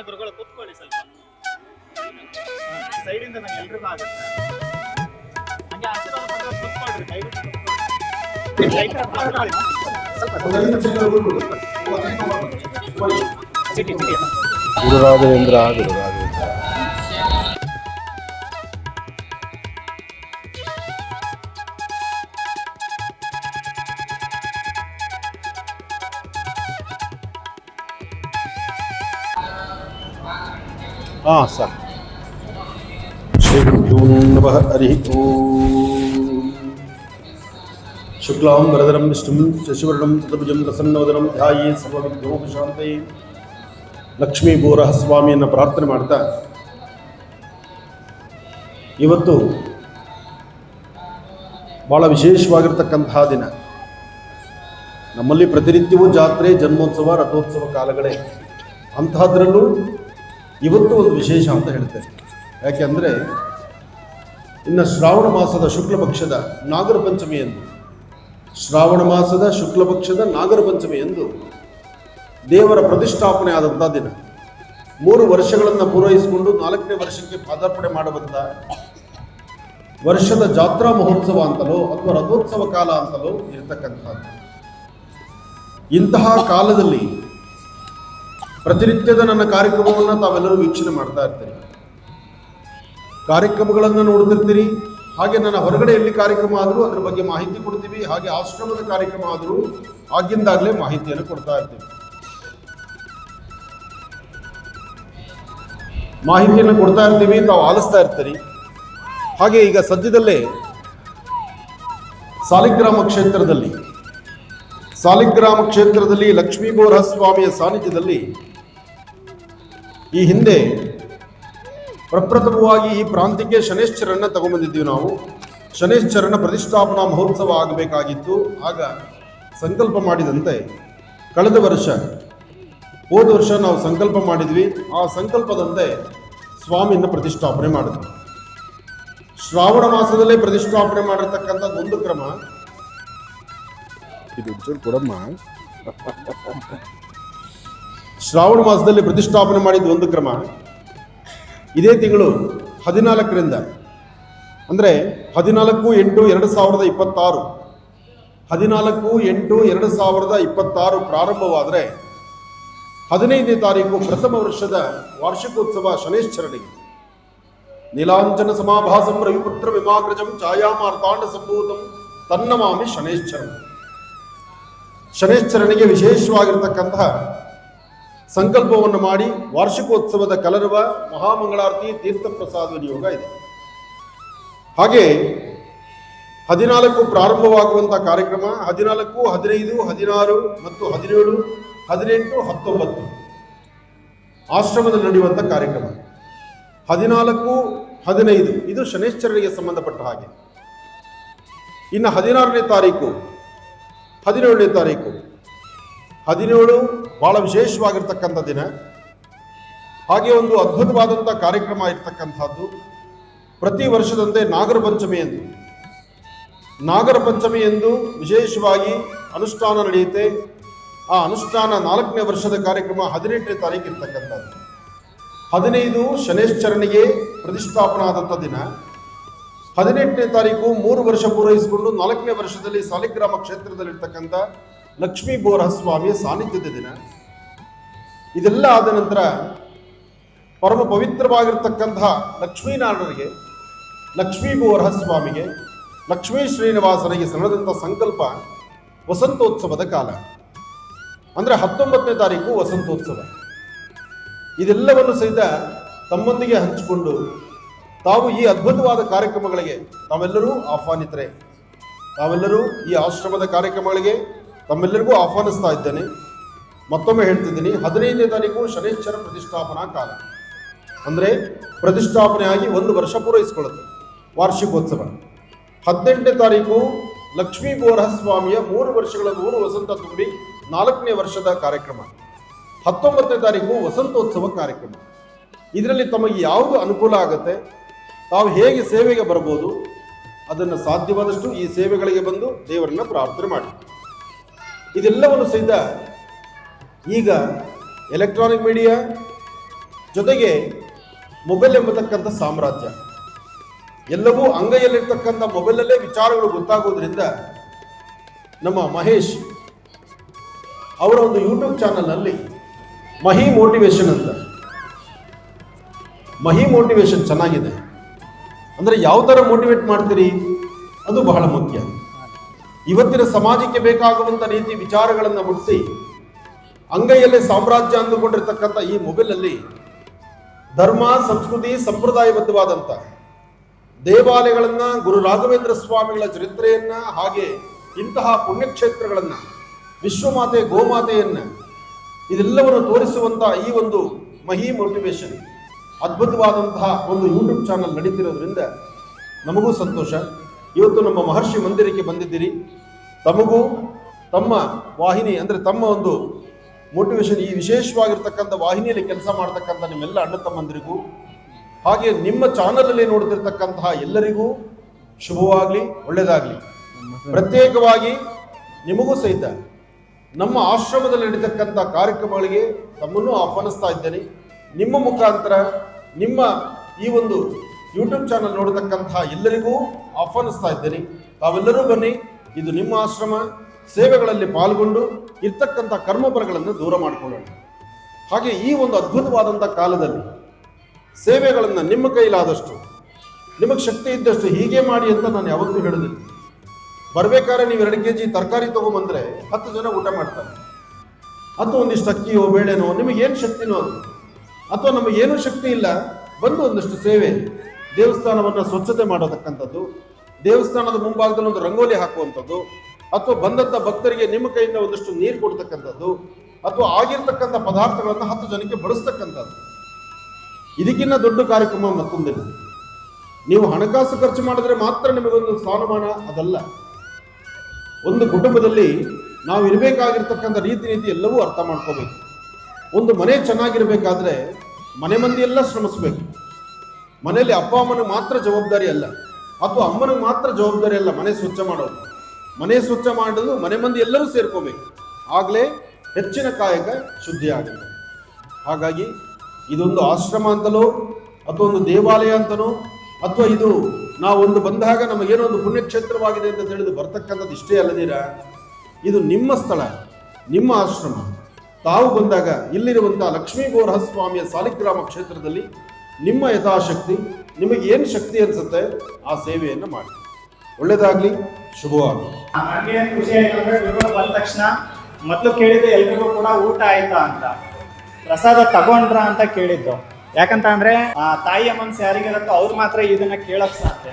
ಗುರುಗಳು ಕೂತ್ಕೊಳ್ಳಿ ಸ್ವಲ್ಪ ಸೈಡಿಂದ ನಂಗೆ ಎಲ್ರಿಗೂ ಆಗುತ್ತೆ ಹಂಗೆ ಆಶೀರ್ವಾದ ಮಾಡೋದು ಕೂತ್ಕೊಳ್ರಿ ಗುರುರಾಘವೇಂದ್ರ ಗುರುರಾಘವೇಂದ್ರ ಸರ್ ಶ್ರೀ ಗುರುಭ್ಯೋ ನಮಃ ಹರಿ ಓಂ ಶುಕ್ಲಾಂ ವರದರಂ ವಿಷ್ಣುಂ ಶಶಿವರ್ಣಂ ಚತುರ್ಭುಜಂ ಪ್ರಸನ್ನವದನಂ ಧ್ಯಾಯೇ ಸರ್ವವಿಘ್ನೋಪಶಾಂತಯೇ ಲಕ್ಷ್ಮೀ ಬೋರಹ ಸ್ವಾಮಿಯನ್ನು ಪ್ರಾರ್ಥನೆ ಮಾಡ್ತಾ ಇವತ್ತು ಭಾಳ ವಿಶೇಷವಾಗಿರ್ತಕ್ಕಂತಹ ದಿನ. ನಮ್ಮಲ್ಲಿ ಪ್ರತಿನಿತ್ಯವೂ ಜಾತ್ರೆ, ಜನ್ಮೋತ್ಸವ, ರಥೋತ್ಸವ ಕಾಲಗಳೇ. ಅಂಥದ್ರಲ್ಲೂ ಇವತ್ತು ಒಂದು ವಿಶೇಷ ಅಂತ ಹೇಳ್ತೇನೆ. ಯಾಕೆಂದರೆ ಇನ್ನು ಶ್ರಾವಣ ಮಾಸದ ಶುಕ್ಲ ಪಕ್ಷದ ನಾಗರ ಪಂಚಮಿ ಎಂದು ದೇವರ ಪ್ರತಿಷ್ಠಾಪನೆ ಆದಂಥ ದಿನ. 3 ವರ್ಷಗಳನ್ನು ಪೂರೈಸಿಕೊಂಡು 4ನೇ ವರ್ಷಕ್ಕೆ ಪಾದಾರ್ಪಣೆ ಮಾಡುವಂಥ ವರ್ಷದ ಜಾತ್ರಾ ಮಹೋತ್ಸವ ಅಂತಲೋ ಅಥವಾ ರಥೋತ್ಸವ ಕಾಲ ಅಂತಲೋ ಇರತಕ್ಕಂಥದ್ದು. ಇಂತಹ ಕಾಲದಲ್ಲಿ ಪ್ರತಿನಿತ್ಯದ ನನ್ನ ಕಾರ್ಯಕ್ರಮವನ್ನು ತಾವೆಲ್ಲರೂ ವೀಕ್ಷಣೆ ಮಾಡ್ತಾ ಇರ್ತೀರಿ, ಕಾರ್ಯಕ್ರಮಗಳನ್ನು ನೋಡ್ತಿರ್ತೀರಿ. ಹಾಗೆ ನನ್ನ ಹೊರಗಡೆ ಎಲ್ಲಿ ಕಾರ್ಯಕ್ರಮ ಆದರೂ ಅದರ ಬಗ್ಗೆ ಮಾಹಿತಿ ಕೊಡ್ತೀವಿ. ಹಾಗೆ ಆಶ್ರಮದ ಕಾರ್ಯಕ್ರಮ ಆದರೂ ಆಗಿಂದಾಗಲೇ ಮಾಹಿತಿಯನ್ನು ಕೊಡ್ತಾ ಇರ್ತೀವಿ. ಮಾಹಿತಿಯನ್ನು ಕೊಡ್ತಾ ಇರ್ತೀವಿ, ತಾವು ಆಲಿಸ್ತಾ ಇರ್ತೀರಿ. ಹಾಗೆ ಈಗ ಸದ್ಯದಲ್ಲೇ ಸಾಲಿಗ್ರಾಮ ಕ್ಷೇತ್ರದಲ್ಲಿ ಲಕ್ಷ್ಮೀ ಬೋರಹ ಸ್ವಾಮಿಯ ಸಾನ್ನಿಧ್ಯದಲ್ಲಿ ಈ ಹಿಂದೆ ಪ್ರಪ್ರಥಮವಾಗಿ ಈ ಪ್ರಾಂತ್ಯಕ್ಕೆ ಶನೇಶ್ವರನ್ನ ತಗೊಂಡ್ಬಂದಿದ್ದೀವಿ ನಾವು. ಶನೇಶ್ವರನ ಪ್ರತಿಷ್ಠಾಪನಾ ಮಹೋತ್ಸವ ಆಗಬೇಕಾಗಿತ್ತು. ಆಗ ಸಂಕಲ್ಪ ಮಾಡಿದಂತೆ ಹೋದ ವರ್ಷ ನಾವು ಸಂಕಲ್ಪ ಮಾಡಿದ್ವಿ. ಆ ಸಂಕಲ್ಪದಂತೆ ಸ್ವಾಮಿಯನ್ನು ಪ್ರತಿಷ್ಠಾಪನೆ ಮಾಡಿದ್ವಿ. ಶ್ರಾವಣ ಮಾಸದಲ್ಲೇ ಪ್ರತಿಷ್ಠಾಪನೆ ಮಾಡಿರ್ತಕ್ಕಂಥದ್ದು ಒಂದು ಕ್ರಮ. ಶ್ರಾವಣ ಮಾಸದಲ್ಲಿ ಪ್ರತಿಷ್ಠಾಪನೆ ಮಾಡಿದ್ದು ಒಂದು ಕ್ರಮ. ಇದೇ ತಿಂಗಳು 14ರಿಂದ ಅಂದರೆ 14/8/2026 14/8/2026 ಪ್ರಾರಂಭವಾದರೆ 15ನೇ ತಾರೀಕು ಪ್ರಥಮ ವರ್ಷದ ವಾರ್ಷಿಕೋತ್ಸವ ಶನೇಶ್ವರನಿಗೆ ನೀಲಾಂಜನ ಸಮಾಭಾಸಂ ರವಿಪುತ್ರ ವಿಮಾಗ್ರಜಂ ಛಾಯಾಮಾರ್ತಾಂಡ ಸಂಭೂತಂ ತನ್ನಮಾಮಿ ಶನೇಶ್ವರನಿಗೆ ವಿಶೇಷವಾಗಿರ್ತಕ್ಕಂತಹ ಸಂಕಲ್ಪವನ್ನು ಮಾಡಿ ವಾರ್ಷಿಕೋತ್ಸವದ ಕಲರವ ಮಹಾಮಂಗಳಾರತಿ ತೀರ್ಥ ಪ್ರಸಾದ ವಿನಿಯೋಗ ಇದೆ. ಹಾಗೆ 14 ಪ್ರಾರಂಭವಾಗುವಂಥ ಕಾರ್ಯಕ್ರಮ 14, 15, 16 ಮತ್ತು 17, 18, 19 ಆಶ್ರಮದಲ್ಲಿ ನಡೆಯುವಂಥ ಕಾರ್ಯಕ್ರಮ. 14, 15 ಇದು ಶನೇಶ್ವರನಿಗೆ ಸಂಬಂಧಪಟ್ಟ ಹಾಗೆ. ಇನ್ನು 16ನೇ ತಾರೀಕು 17ನೇ ತಾರೀಕು 17 ಬಹಳ ವಿಶೇಷವಾಗಿರ್ತಕ್ಕಂಥ ದಿನ. ಹಾಗೆ ಒಂದು ಅದ್ಭುತವಾದಂಥ ಕಾರ್ಯಕ್ರಮ ಇರ್ತಕ್ಕಂಥದ್ದು. ಪ್ರತಿ ವರ್ಷದಂತೆ ನಾಗರ ಪಂಚಮಿ ಎಂದು ವಿಶೇಷವಾಗಿ ಅನುಷ್ಠಾನ ನಡೆಯುತ್ತೆ. ಆ ಅನುಷ್ಠಾನ 4ನೇ ವರ್ಷದ ಕಾರ್ಯಕ್ರಮ 18ನೇ ತಾರೀಕು ಇರ್ತಕ್ಕಂಥದ್ದು. 15 ಶನೇಶ್ವರನಿಗೆ ಪ್ರತಿಷ್ಠಾಪನಾ ಆದಂಥ ದಿನ. 18ನೇ ತಾರೀಕು 3 ವರ್ಷ ಪೂರೈಸಿಕೊಂಡು 4ನೇ ವರ್ಷದಲ್ಲಿ ಸಾಲಿಗ್ರಾಮ ಕ್ಷೇತ್ರದಲ್ಲಿರ್ತಕ್ಕಂಥ ಲಕ್ಷ್ಮೀ ಬೋರಹ ಸ್ವಾಮಿಯ ಸಾನ್ನಿಧ್ಯದ ದಿನ. ಇದೆಲ್ಲ ಆದ ನಂತರ ಪರಮ ಪವಿತ್ರವಾಗಿರ್ತಕ್ಕಂತಹ ಲಕ್ಷ್ಮೀನಾರಾಯಣರಿಗೆ, ಲಕ್ಷ್ಮೀ ಬೋರಹ ಸ್ವಾಮಿಗೆ, ಲಕ್ಷ್ಮೀ ಶ್ರೀನಿವಾಸನಿಗೆ ಸಣ್ಣದಂಥ ಸಂಕಲ್ಪ ವಸಂತೋತ್ಸವದ ಕಾಲ. ಅಂದರೆ 19ನೇ ತಾರೀಕು ವಸಂತೋತ್ಸವ. ಇದೆಲ್ಲವನ್ನು ಸಹಿತ ತಮ್ಮೊಂದಿಗೆ ಹಂಚಿಕೊಂಡು ತಾವು ಈ ಅದ್ಭುತವಾದ ಕಾರ್ಯಕ್ರಮಗಳಿಗೆ ತಾವೆಲ್ಲರೂ ಆಹ್ವಾನಿತರೆ. ತಾವೆಲ್ಲರೂ ಈ ಆಶ್ರಮದ ಕಾರ್ಯಕ್ರಮಗಳಿಗೆ ತಮ್ಮೆಲ್ಲರಿಗೂ ಆಹ್ವಾನಿಸ್ತಾ ಇದ್ದೇನೆ. ಮತ್ತೊಮ್ಮೆ ಹೇಳ್ತಿದ್ದೀನಿ, 15ನೇ ತಾರೀಕು ಶನೈಶ್ಚರ ಪ್ರತಿಷ್ಠಾಪನಾ ಕಾಲ, ಅಂದರೆ ಪ್ರತಿಷ್ಠಾಪನೆ ಆಗಿ 1 ವರ್ಷ ಪೂರೈಸಿಕೊಳ್ಳುತ್ತೆ, ವಾರ್ಷಿಕೋತ್ಸವ. 18ನೇ ತಾರೀಕು ಲಕ್ಷ್ಮೀ ಗೋರಹಸ್ವಾಮಿಯ 3 ವರ್ಷಗಳ 100 ವಸಂತ ತುಂಬಿ 4ನೇ ವರ್ಷದ ಕಾರ್ಯಕ್ರಮ. 19ನೇ ತಾರೀಕು ವಸಂತೋತ್ಸವ ಕಾರ್ಯಕ್ರಮ. ಇದರಲ್ಲಿ ತಮಗೆ ಯಾವುದು ಅನುಕೂಲ ಆಗುತ್ತೆ, ತಾವು ಹೇಗೆ ಸೇವೆಗೆ ಬರ್ಬೋದು, ಅದನ್ನು ಸಾಧ್ಯವಾದಷ್ಟು ಈ ಸೇವೆಗಳಿಗೆ ಬಂದು ದೇವರನ್ನ ಪ್ರಾರ್ಥನೆ ಮಾಡಿ. ಇದೆಲ್ಲವನ್ನು ಸಹಿತ ಈಗ ಎಲೆಕ್ಟ್ರಾನಿಕ್ ಮೀಡಿಯಾ ಜೊತೆಗೆ ಮೊಬೈಲ್ ಎಂಬತಕ್ಕಂಥ ಸಾಮ್ರಾಜ್ಯ, ಎಲ್ಲವೂ ಅಂಗೈಯಲ್ಲಿರ್ತಕ್ಕಂಥ ಮೊಬೈಲಲ್ಲೇ ವಿಚಾರಗಳು ಗೊತ್ತಾಗೋದ್ರಿಂದ ನಮ್ಮ ಮಹೇಶ್ ಅವರ ಒಂದು ಯೂಟ್ಯೂಬ್ ಚಾನಲ್ನಲ್ಲಿ ಮಹಿ ಮೋಟಿವೇಶನ್ ಅಂತ, ಮಹಿ ಮೋಟಿವೇಶನ್ ಚೆನ್ನಾಗಿದೆ. ಅಂದರೆ ಯಾವ ಥರ ಮೋಟಿವೇಟ್ ಮಾಡ್ತೀರಿ ಅದು ಬಹಳ ಮುಖ್ಯ. ಇವತ್ತಿನ ಸಮಾಜಕ್ಕೆ ಬೇಕಾಗುವಂಥ ರೀತಿ ವಿಚಾರಗಳನ್ನು ಮುಟ್ಟಿಸಿ ಅಂಗೈಯಲ್ಲೇ ಸಾಮ್ರಾಜ್ಯ ಅಂದುಕೊಂಡಿರ್ತಕ್ಕಂಥ ಈ ಮೊಬೈಲಲ್ಲಿ ಧರ್ಮ, ಸಂಸ್ಕೃತಿ, ಸಂಪ್ರದಾಯಬದ್ಧವಾದಂಥ ದೇವಾಲಯಗಳನ್ನು, ಗುರು ರಾಘವೇಂದ್ರ ಸ್ವಾಮಿಗಳ ಚರಿತ್ರೆಯನ್ನ, ಹಾಗೆ ಇಂತಹ ಪುಣ್ಯಕ್ಷೇತ್ರಗಳನ್ನು, ವಿಶ್ವಮಾತೆ ಗೋಮಾತೆಯನ್ನ, ಇದೆಲ್ಲವನ್ನು ತೋರಿಸುವಂಥ ಈ ಒಂದು ಮಹಿ ಮೋಟಿವೇಶನ್ ಅದ್ಭುತವಾದಂತಹ ಒಂದು ಯೂಟ್ಯೂಬ್ ಚಾನಲ್ ನಡೀತಿರೋದ್ರಿಂದ ನಮಗೂ ಸಂತೋಷ. ಇವತ್ತು ನಮ್ಮ ಮಹರ್ಷಿ ಮಂದಿರಕ್ಕೆ ಬಂದಿದ್ದೀರಿ. ತಮಗೂ ತಮ್ಮ ವಾಹಿನಿ ಅಂದರೆ ತಮ್ಮ ಒಂದು ಮೋಟಿವೇಶನ್ ಈ ವಿಶೇಷವಾಗಿರ್ತಕ್ಕಂಥ ವಾಹಿನಿಯಲ್ಲಿ ಕೆಲಸ ಮಾಡ್ತಕ್ಕಂಥ ನಿಮ್ಮೆಲ್ಲ ಅಣ್ಣ ತಮ್ಮಂದಿರಿಗೂ, ಹಾಗೆ ನಿಮ್ಮ ಚಾನಲಲ್ಲಿ ನೋಡ್ತಿರ್ತಕ್ಕಂತಹ ಎಲ್ಲರಿಗೂ ಶುಭವಾಗಲಿ, ಒಳ್ಳೆಯದಾಗಲಿ. ಪ್ರತ್ಯೇಕವಾಗಿ ನಿಮಗೂ ಸಹಿತ ನಮ್ಮ ಆಶ್ರಮದಲ್ಲಿ ನಡೀತಕ್ಕಂಥ ಕಾರ್ಯಕ್ರಮಗಳಿಗೆ ತಮ್ಮನ್ನು ಆಹ್ವಾನಿಸ್ತಾ ಇದ್ದೇನೆ. ನಿಮ್ಮ ಮುಖಾಂತರ ನಿಮ್ಮ ಈ ಒಂದು ಯೂಟ್ಯೂಬ್ ಚಾನಲ್ ನೋಡತಕ್ಕಂತಹ ಎಲ್ಲರಿಗೂ ಆಹ್ವಾನಿಸ್ತಾ ಇದ್ದೇನೆ. ತಾವೆಲ್ಲರೂ ಬನ್ನಿ, ಇದು ನಿಮ್ಮ ಆಶ್ರಮ, ಸೇವೆಗಳಲ್ಲಿ ಪಾಲ್ಗೊಂಡು ಇರ್ತಕ್ಕಂಥ ಕರ್ಮಫಲಗಳನ್ನು ದೂರ ಮಾಡಿಕೊಳ್ಳೋಣ. ಹಾಗೆ ಈ ಒಂದು ಅದ್ಭುತವಾದಂಥ ಕಾಲದಲ್ಲಿ ಸೇವೆಗಳನ್ನು ನಿಮ್ಮ ಕೈಲಾದಷ್ಟು, ನಿಮಗೆ ಶಕ್ತಿ ಇದ್ದಷ್ಟು ಹೀಗೆ ಮಾಡಿ ಅಂತ ನಾನು ಯಾವತ್ತೂ ಹೇಳೋದಿಲ್ಲ. ಬರ್ಬೇಕಾದ್ರೆ ನೀವು 2 kg ತರಕಾರಿ ತೊಗೊಂಬಂದ್ರೆ 10 ಜನ ಊಟ ಮಾಡ್ತಾರೆ, ಅಥವಾ ಒಂದಿಷ್ಟು ಅಕ್ಕಿಯೋ ಬೇಳೆನೋ, ನಿಮಗೇನು ಶಕ್ತಿನೋ ಅದು. ಅಥವಾ ನಮಗೇನೂ ಶಕ್ತಿ ಇಲ್ಲ, ಬಂದು ಒಂದಷ್ಟು ಸೇವೆ, ದೇವಸ್ಥಾನವನ್ನು ಸ್ವಚ್ಛತೆ ಮಾಡೋತಕ್ಕಂಥದ್ದು, ದೇವಸ್ಥಾನದ ಮುಂಭಾಗದಲ್ಲಿ ಒಂದು ರಂಗೋಲಿ ಹಾಕುವಂಥದ್ದು, ಅಥವಾ ಬಂದಂಥ ಭಕ್ತರಿಗೆ ನಿಮ್ಮ ಕೈಯಿಂದ ಒಂದಷ್ಟು ನೀರು ಕೊಡ್ತಕ್ಕಂಥದ್ದು, ಅಥವಾ ಆಗಿರ್ತಕ್ಕಂಥ ಪದಾರ್ಥಗಳನ್ನು 10 ಜನಕ್ಕೆ ಬಡಿಸ್ತಕ್ಕಂಥದ್ದು. ಇದಕ್ಕಿಂತ ದೊಡ್ಡ ಕಾರ್ಯಕ್ರಮ ಮತ್ತೊಂದಿಲ್ಲ. ನೀವು ಹಣಕಾಸು ಖರ್ಚು ಮಾಡಿದ್ರೆ ಮಾತ್ರ ನಿಮಗೊಂದು ಸ್ಥಾನಮಾನ, ಅದಲ್ಲ. ಒಂದು ಕುಟುಂಬದಲ್ಲಿ ನಾವು ಇರಬೇಕಾಗಿರ್ತಕ್ಕಂಥ ರೀತಿ ನೀತಿ ಎಲ್ಲವೂ ಅರ್ಥ ಮಾಡ್ಕೋಬೇಕು. ಒಂದು ಮನೆ ಚೆನ್ನಾಗಿರ್ಬೇಕಾದ್ರೆ ಮನೆ ಮಂದಿ ಎಲ್ಲ ಶ್ರಮಿಸ್ಬೇಕು. ಮನೆಯಲ್ಲಿ ಅಪ್ಪ ಅಮ್ಮನಿಗೆ ಮಾತ್ರ ಜವಾಬ್ದಾರಿ ಅಲ್ಲ, ಅಥವಾ ಅಮ್ಮನಿಗೆ ಮಾತ್ರ ಜವಾಬ್ದಾರಿ ಅಲ್ಲ ಮನೆ ಸ್ವಚ್ಛ ಮಾಡೋದು. ಮನೆ ಸ್ವಚ್ಛ ಮಾಡೋದು ಮನೆ ಮಂದಿ ಎಲ್ಲರೂ ಸೇರ್ಕೋಬೇಕು, ಆಗಲೇ ಹೆಚ್ಚಿನ ಕಾಯಕ ಶುದ್ಧಿ ಆಗುತ್ತೆ. ಹಾಗಾಗಿ ಇದೊಂದು ಆಶ್ರಮ ಅಂತಲೋ ಅಥವಾ ಒಂದು ದೇವಾಲಯ ಅಂತನೋ, ಅಥವಾ ಇದು ನಾವೊಂದು ಬಂದಾಗ ನಮಗೇನೋ ಒಂದು ಪುಣ್ಯಕ್ಷೇತ್ರವಾಗಿದೆ ಅಂತ ತಿಳಿದು ಬರ್ತಕ್ಕಂಥದ್ದು ಇಷ್ಟೇ ಅಲ್ಲದಿರ, ಇದು ನಿಮ್ಮ ಸ್ಥಳ, ನಿಮ್ಮ ಆಶ್ರಮ. ತಾವು ಬಂದಾಗ ಇಲ್ಲಿರುವಂಥ ಲಕ್ಷ್ಮೀ ಗೋರಹಸ್ವಾಮಿಯ ಸಾಲಿಗ್ರಾಮ ಕ್ಷೇತ್ರದಲ್ಲಿ ನಿಮ್ಮ ಯಥಾಶಕ್ತಿ, ನಿಮಗೆ ಏನು ಶಕ್ತಿ ಅನಿಸುತ್ತೆ ಆ ಸೇವೆಯನ್ನು ಮಾಡಿ. ಒಳ್ಳೆಯದಾಗಲಿ, ಶುಭವಾಗಲಿ. ನನಗೆ ಖುಷಿ ಆಯ್ತು ಅಂದ್ರೆ ಗುರುಗಳು ಬಂದ ತಕ್ಷಣ ಮೊದಲು ಕೇಳಿದ್ದು ಎಲ್ರಿಗೂ ಕೂಡ ಊಟ ಆಯ್ತಾ ಅಂತ, ಪ್ರಸಾದ ತಗೊಂಡ್ರ ಅಂತ ಕೇಳಿದ್ದು. ಯಾಕಂತ ಅಂದ್ರೆ ತಾಯಿಯ ಮನಸ್ಸು ಯಾರಿಗಿರುತ್ತೋ ಅವ್ರು ಮಾತ್ರ ಇದನ್ನ ಕೇಳಕ್ ಸಾಧ್ಯ.